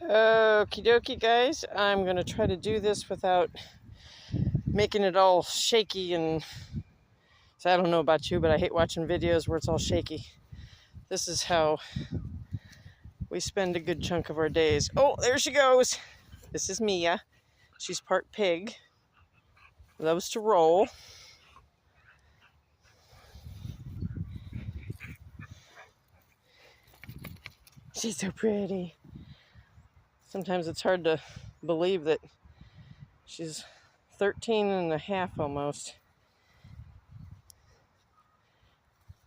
Okie dokie, guys. I'm going to try to do this without making it all shaky. And so I don't know about you, but I hate watching videos where it's all shaky. This is how we spend a good chunk of our days. Oh, there she goes. This is Mia. She's part pig. Loves to roll. She's so pretty. Sometimes it's hard to believe that she's 13 and a half almost.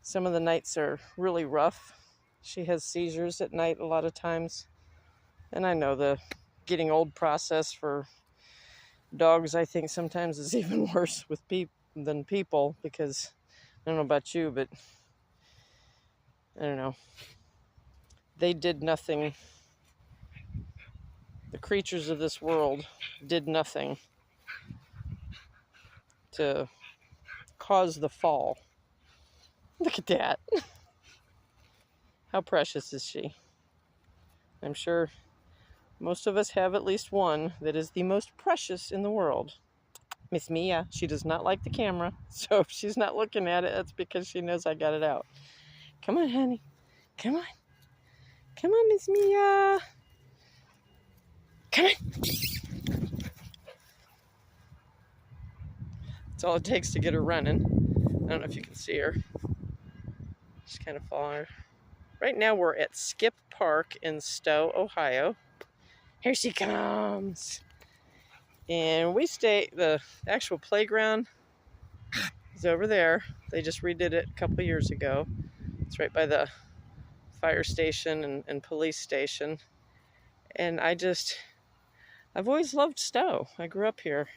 Some of the nights are really rough. She has seizures at night a lot of times. And I know the getting old process for dogs, I think sometimes is even worse with than people, because I don't know about you, but I don't know. They did nothing. The creatures of this world did nothing to cause the fall. Look at that. How precious is she? I'm sure most of us have at least one that is the most precious in the world. Miss Mia, she does not like the camera, so if she's not looking at it, that's because she knows I got it out. Come on, honey. Come on. Come on, Miss Mia. Come on. That's all it takes to get her running. I don't know if you can see her. She's kind of far. Right now we're at Skip Park in Stowe, Ohio. Here she comes. And we the actual playground is over there. They just redid it a couple years ago. It's right by the fire station and police station. And I've always loved Stowe. I grew up here.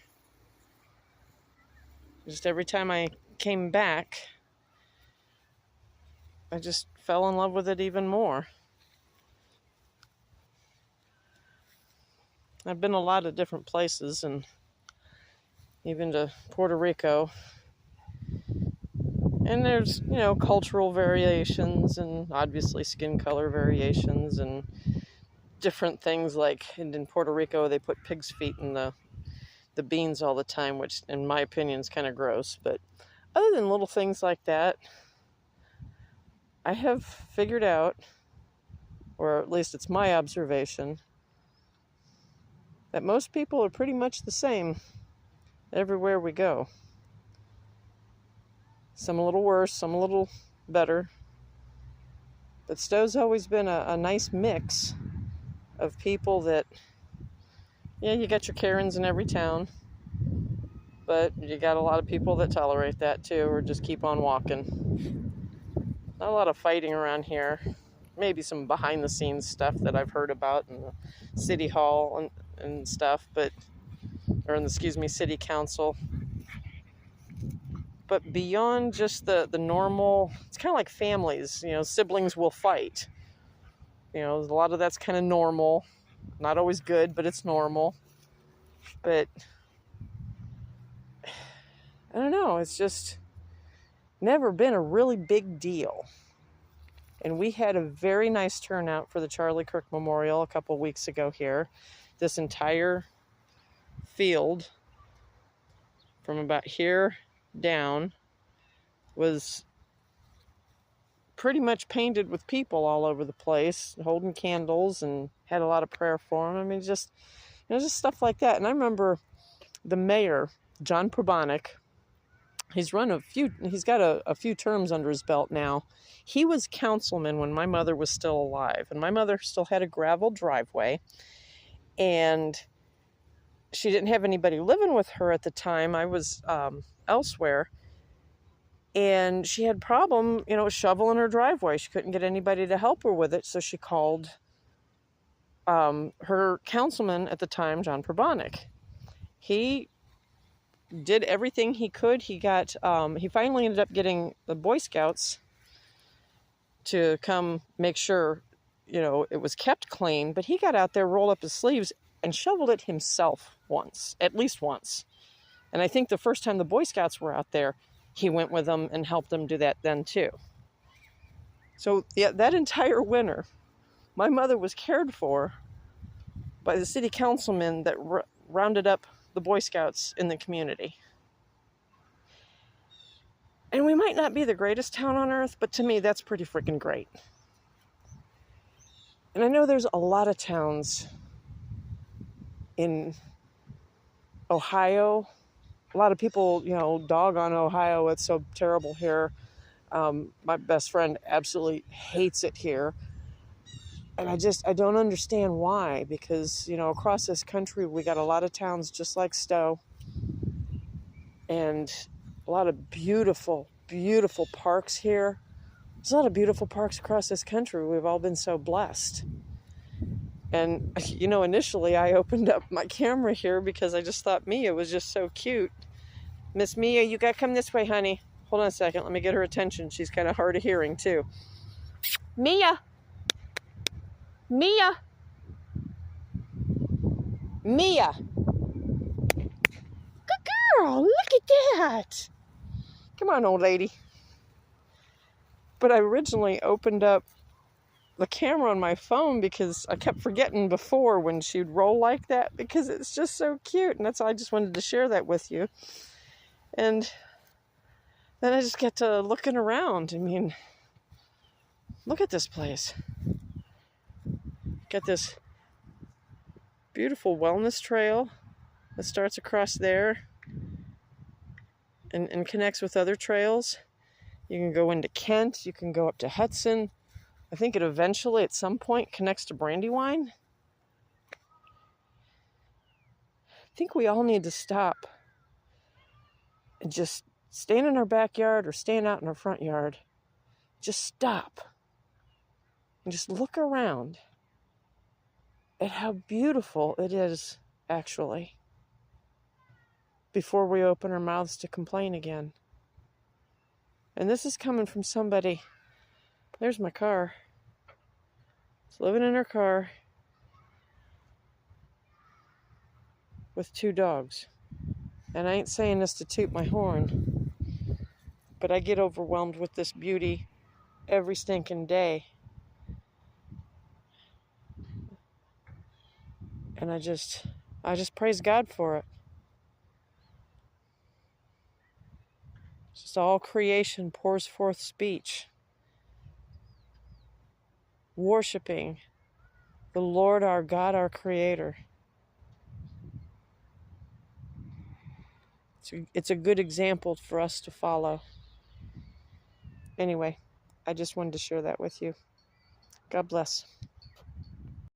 Just every time I came back, I just fell in love with it even more. I've been a lot of different places, and even to Puerto Rico. And there's, cultural variations and obviously skin color variations and different things, like in Puerto Rico they put pig's feet in the beans all the time, which in my opinion is kind of gross. But other than little things like that, I have figured out, or at least it's my observation, that most people are pretty much the same everywhere we go. Some a little worse, some a little better. But Stowe's always been a nice mix of people that, you got your Karens in every town, but you got a lot of people that tolerate that too, or just keep on walking. Not a lot of fighting around here. Maybe some behind the scenes stuff that I've heard about in the city hall and stuff, or in the, city council. But beyond just the normal, it's kind of like families, siblings will fight. A lot of that's kind of normal. Not always good, but it's normal. But I don't know, it's just never been a really big deal. And we had a very nice turnout for the Charlie Kirk Memorial a couple weeks ago here. This entire field from about here down was pretty much painted with people all over the place, holding candles, and had a lot of prayer for them. I mean, just stuff like that. And I remember the mayor, John Probonik, he's got a few terms under his belt now. He was councilman when my mother was still alive, and my mother still had a gravel driveway, and she didn't have anybody living with her at the time. I was elsewhere, and she had problem, shoveling her driveway. She couldn't get anybody to help her with it, so she called her councilman at the time, John Probonik. He did everything he could. He finally ended up getting the Boy Scouts to come make sure, it was kept clean. But he got out there, rolled up his sleeves, and shoveled it himself at least once. And I think the first time the Boy Scouts were out there, he went with them and helped them do that then too. So yeah, that entire winter, my mother was cared for by the city councilmen that rounded up the Boy Scouts in the community. And we might not be the greatest town on earth, but to me, that's pretty freaking great. And I know there's a lot of towns in Ohio. A lot of people, dog on Ohio. It's so terrible here. My best friend absolutely hates it here. And I don't understand why, because, across this country, we got a lot of towns just like Stowe, and a lot of beautiful, beautiful parks here. There's a lot of beautiful parks across this country. We've all been so blessed. And, initially I opened up my camera here because I just thought Mia was just so cute. Miss Mia, you gotta come this way, honey. Hold on a second. Let me get her attention. She's kind of hard of hearing, too. Mia! Mia! Mia! Good girl! Look at that! Come on, old lady. But I originally opened up the camera on my phone because I kept forgetting before when she'd roll like that, because it's just so cute. And that's why I just wanted to share that with you. And then I just get to looking around. I mean, look at this place. Got this beautiful wellness trail that starts across there and connects with other trails. You can go into Kent. You can go up to Hudson. I think it eventually, at some point, connects to Brandywine. I think we all need to stop and just stand in our backyard or stand out in our front yard. Just stop and just look around at how beautiful it is, actually, before we open our mouths to complain again. And this is coming from somebody. There's my car. It's living in her car with 2 dogs. And I ain't saying this to toot my horn, but I get overwhelmed with this beauty every stinking day. And I just praise God for it. Just all creation pours forth speech, worshiping the Lord our God, our Creator. It's a good example for us to follow. Anyway, I just wanted to share that with you. God bless.